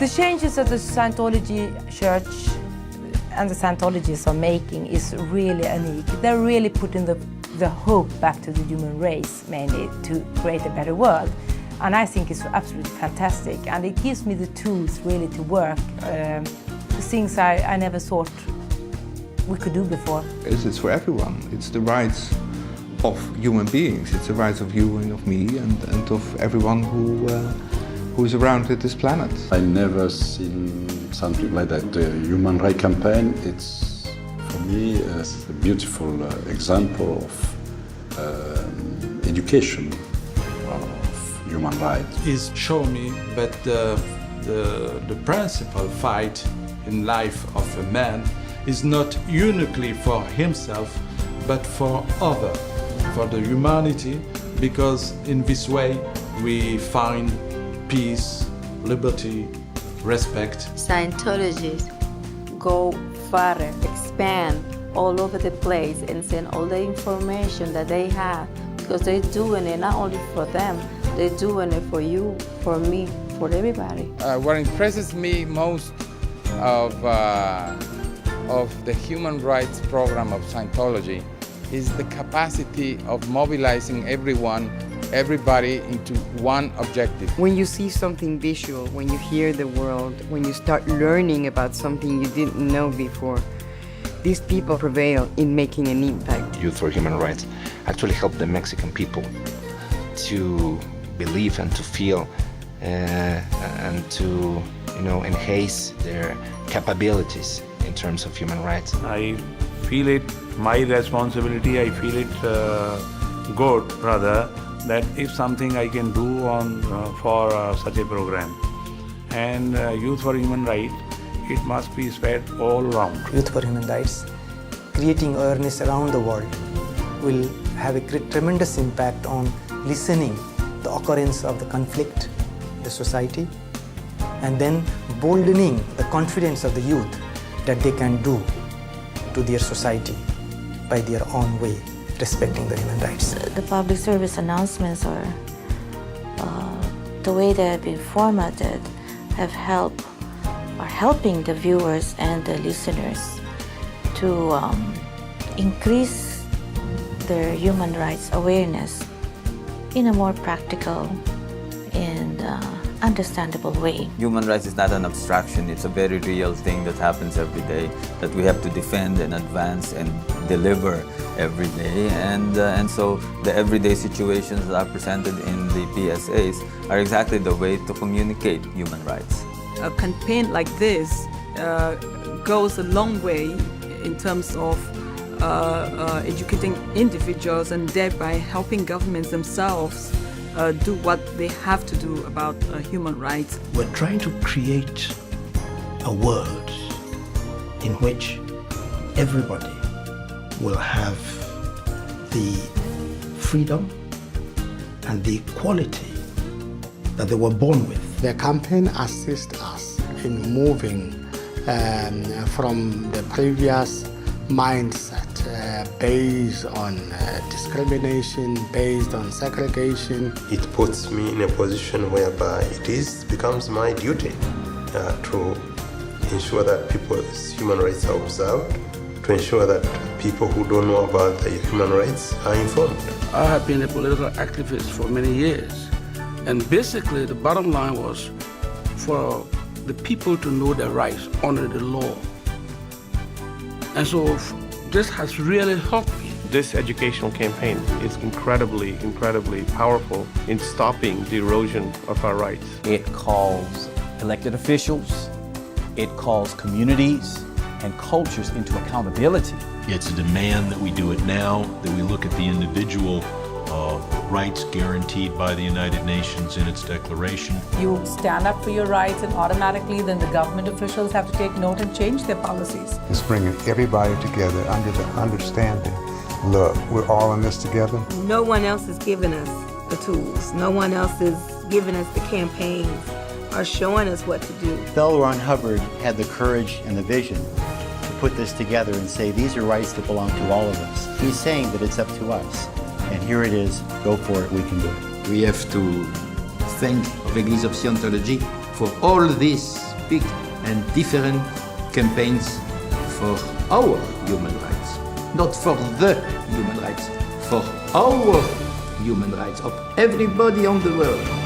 The changes that the Scientology Church and the Scientologists are making is really unique. They're really putting the hope back to the human race, mainly, to create a better world. And I think it's absolutely fantastic. And it gives me the tools really to work, the things I never thought we could do before. It's for everyone. It's the rights of human beings. It's the rights of you and of me and of everyone who is around at this planet. I never seen something like that. The Human Rights Campaign, it's for me a beautiful example of education of human rights. It's shown me that the principal fight in life of a man is not uniquely for himself, but for others, for the humanity, because in this way we find peace, liberty, respect. Scientologists go further, expand all over the place and send all the information that they have, because they're doing it not only for them, they're doing it for you, for me, for everybody. What impresses me most of the human rights program of Scientology is the capacity of mobilizing everybody into one objective. When you see something visual, when you hear the world, when you start learning about something you didn't know before, these people prevail in making an impact. Youth for Human Rights actually help the Mexican people to believe and to feel and to enhance their capabilities in terms of human rights. I feel it my responsibility, I feel it good rather, that if something I can do for such a program. And Youth for Human Rights, it must be spread all around. Youth for Human Rights, creating awareness around the world, will have a tremendous impact on lessening the occurrence of the conflict in the society, and then boldening the confidence of the youth that they can do to their society by their own way, respecting the human rights. The public service announcements or the way they have been formatted are helping the viewers and the listeners to increase their human rights awareness in a more practical and understandable way. Human rights is not an abstraction, it's a very real thing that happens every day that we have to defend and advance and deliver every day. And so the everyday situations that are presented in the PSAs are exactly the way to communicate human rights. A campaign like this goes a long way in terms of educating individuals and thereby helping governments themselves do what they have to do about human rights. We're trying to create a world in which everybody will have the freedom and the equality that they were born with. The campaign assists us in moving from the previous mindset based on discrimination, based on segregation. It puts me in a position whereby it becomes my duty to ensure that people's human rights are observed, to ensure that people who don't know about their human rights are informed. I have been a political activist for many years, and basically the bottom line was for the people to know their rights under the law. And so this has really helped me. This educational campaign is incredibly powerful in stopping the erosion of our rights. It calls elected officials, it calls communities and cultures into accountability. It's a demand that we do it now, that we look at the individual rights guaranteed by the United Nations in its declaration. You stand up for your rights and automatically then the government officials have to take note and change their policies. It's bringing everybody together under the understanding, look, we're all in this together. No one else is giving us the tools. No one else is giving us the campaigns or showing us what to do. L. Ron Hubbard had the courage and the vision to put this together and say these are rights that belong to all of us. He's saying that it's up to us. And here it is, go for it, we can do it. We have to thank l'Église of Scientology for all these big and different campaigns for our human rights. Not for the human rights, for our human rights of everybody on the world.